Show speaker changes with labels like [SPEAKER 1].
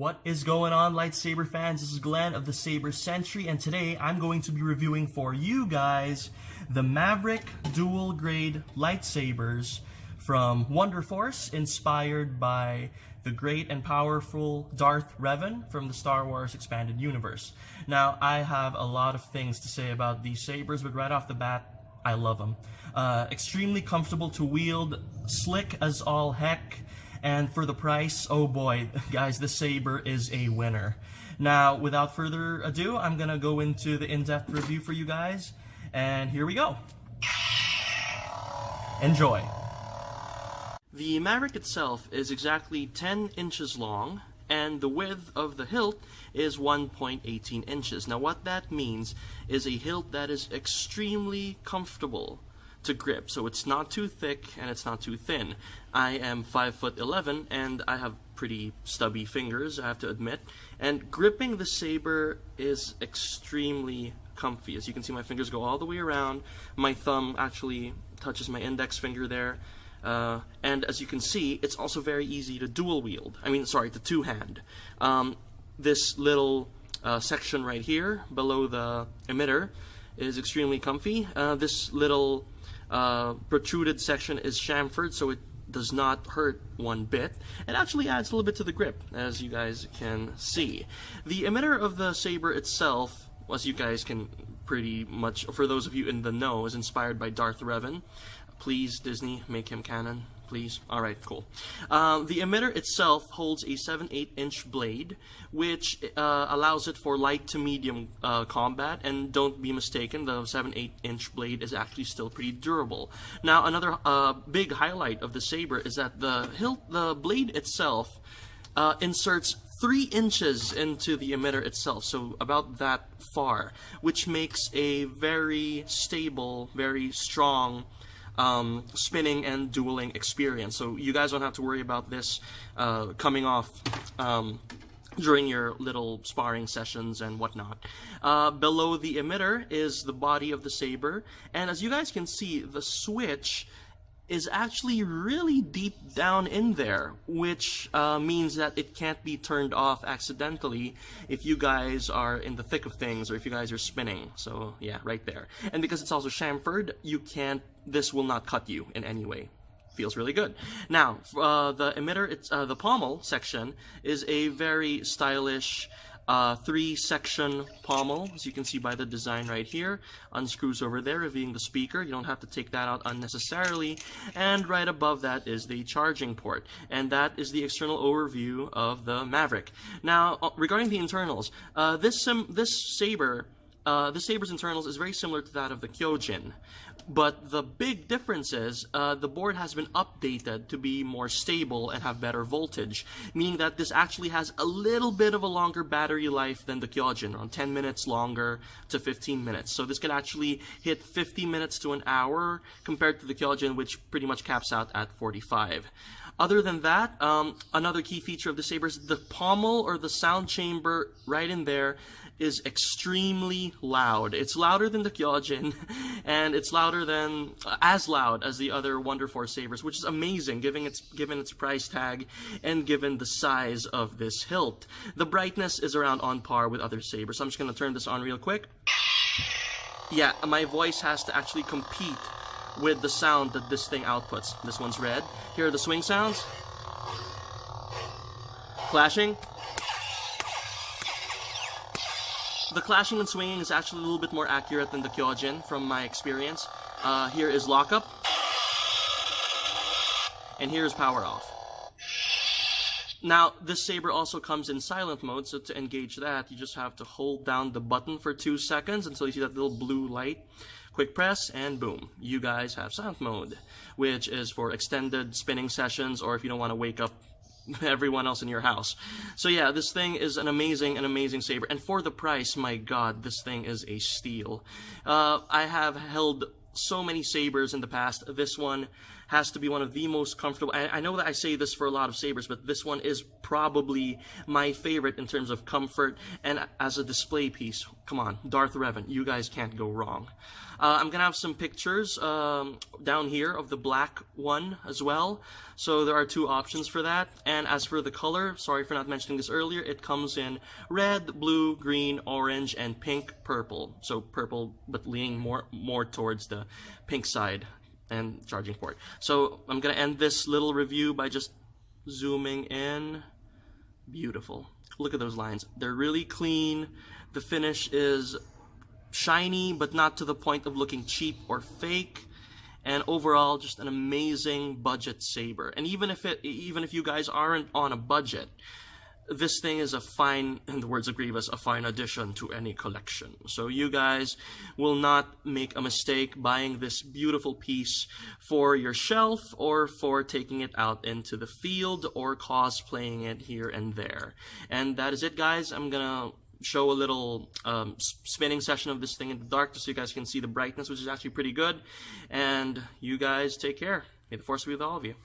[SPEAKER 1] What is going on, lightsaber fans? This is Glenn of the Saber Sentry, and today I'm going to be reviewing for you guys the MAVERICK Duel-Grade lightsabers from Wonderforce, inspired by the great and powerful Darth Revan from the Star Wars Expanded Universe. Now, I have a lot of things to say about these sabers, but right off the bat, I love them. Extremely comfortable to wield, slick as all heck, and for the price, oh boy, guys, this saber is a winner. Now, without further ado, I'm gonna go into the in-depth review for you guys, and here we go. Enjoy. The MAVERICK itself is exactly 10 inches long, and the width of the hilt is 1.18 inches. Now, what that means is a hilt that is extremely comfortable to grip, so it's not too thick and it's not too thin. I am 5'11" and I have pretty stubby fingers, I have to admit, and gripping the saber is extremely comfy. As you can see, my fingers go all the way around. My thumb actually touches my index finger there, and as you can see, it's also very easy to dual wield. To two-hand. This little section right here below the emitter is extremely comfy. This little protruded section is chamfered, so it does not hurt one bit. It actually adds a little bit to the grip, as you guys can see. The emitter of the saber itself, as you guys can pretty much, for those of you in the know, is inspired by Darth Revan. Please, Disney, make him canon. Please. Alright, cool. The emitter itself holds a 7/8 inch blade, which allows it for light to medium combat, and don't be mistaken, the 7/8 inch blade is actually still pretty durable. Now, another big highlight of the saber is that the blade itself inserts 3 inches into the emitter itself, so about that far, which makes a very stable, very strong spinning and dueling experience. So you guys don't have to worry about this coming off during your little sparring sessions and whatnot. Below the emitter is the body of the saber, and as you guys can see, the switch is actually really deep down in there, which means that it can't be turned off accidentally if you guys are in the thick of things or if you guys are spinning. So yeah, right there. And because it's also chamfered, this will not cut you in any way. Feels really good. Now, the emitter, the pommel section is a very stylish 3-section pommel, as you can see by the design right here. Unscrews over there, revealing the speaker. You don't have to take that out unnecessarily. And right above that is the charging port. And that is the external overview of the MAVERICK. Now, regarding the internals, this saber's internals is very similar to that of the Kyojin. But the big difference is the board has been updated to be more stable and have better voltage, meaning that this actually has a little bit of a longer battery life than the Kyojin, around 10 minutes longer to 15 minutes. So this can actually hit 50 minutes to an hour compared to the Kyojin, which pretty much caps out at 45. Other than that, another key feature of the saber is the pommel, or the sound chamber right in there, is extremely loud. It's louder than the Kyojin, and it's as loud as the other Wonderforce sabers, which is amazing given its price tag and given the size of this hilt. The brightness is around on par with other sabers. So I'm just going to turn this on real quick. Yeah, my voice has to actually compete with the sound that this thing outputs. This one's red. Here are the swing sounds. Clashing. The clashing and swinging is actually a little bit more accurate than the Kyojin from my experience. Here is lockup. And here is power off. Now, this saber also comes in silent mode, so to engage that, you just have to hold down the button for 2 seconds until you see that little blue light. Quick press, and boom, you guys have silent mode, which is for extended spinning sessions, or if you don't want to wake up everyone else in your house. So yeah, this thing is an amazing saber, and for the price, my god, this thing is a steal. I have held so many sabers in the past. This one has to be one of the most comfortable. I know that I say this for a lot of sabers, but this one is probably my favorite in terms of comfort and as a display piece. Come on, Darth Revan, you guys can't go wrong. I'm gonna have some pictures down here of the black one as well. So there are two options for that. And as for the color, sorry for not mentioning this earlier, it comes in red, blue, green, orange, and pink, purple. So purple, but leaning more towards the pink side and charging port. So I'm gonna end this little review by just zooming in. Beautiful. Look at those lines. They're really clean. The finish is shiny, but not to the point of looking cheap or fake. And overall, just an amazing budget saber. And even if you guys aren't on a budget, this thing is a fine, in the words of Grievous, a fine addition to any collection. So you guys will not make a mistake buying this beautiful piece for your shelf or for taking it out into the field or cosplaying it here and there. And that is it, guys. I'm gonna show a little spinning session of this thing in the dark just so you guys can see the brightness, which is actually pretty good. And you guys take care. May the Force be with all of you.